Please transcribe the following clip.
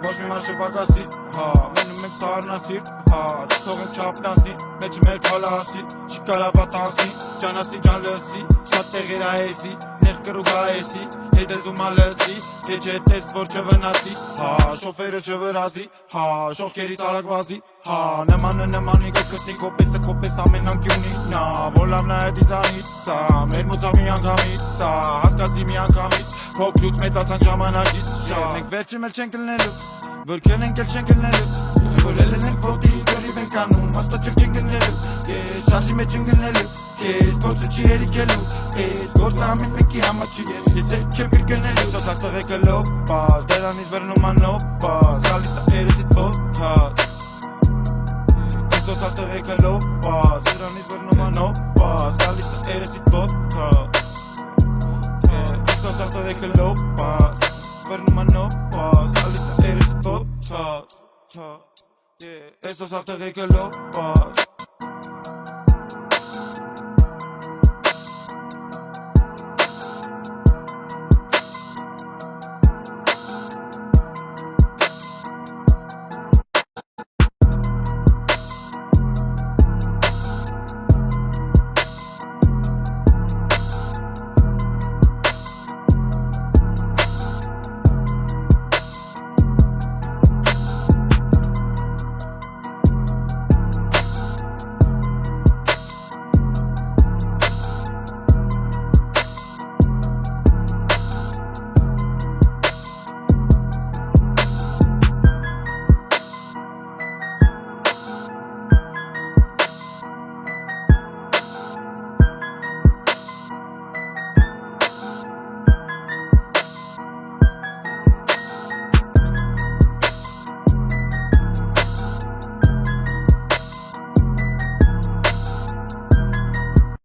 ոչ մի մաս չպակասի, հա, մնում ենք սառնասիրտ, հա, չթողենք չապնասնի, մեջը մեր փալը հասի, չի կարա վատանսի, ջանասի ջան լսի, շատ տեղեր այեսի, նեղ կրու գայեսի, հետեզ ու մալսի, եջ հետես որ չվնասի, հա, շոֆերը չվրազի, հա, շողքերից արագ վազի, հա, նմանը նմանի գոքտնի կոպես ամեն անկյունի, նա, որ լավ նա է դիզանից, սա, մեր մուծավ մի անգամից, սա, հասկացի մի անգամից, փոքրուց մեծացան ժամանակից, մենք վերջը մեր չենք լնելու, վրքեն ենք էլ չենք լնելու, որել ենք ոտի գորիվ ենք անում, աստա չենք գնելու, ես շարժի մեջ ենք գնելու, ես գործը չի հերիքելու, ես գործը ամեն մեկի համար չի, ես էլ չեմ կրկնելու, սոսակ տղեկը լոպաս, դրանից բրնում անոպաս, գալիս է երեսիտ բոթաս, սոսակ տղեկը լոպաս, դրանից բրնում անոպաս, գալիս է երեսիտ բոթաս, սոսակ տղեկը լոպաս, բրնում անոպաս, գալիս է երեսիտ բոթաս, սոսակ տղեկը լոպաս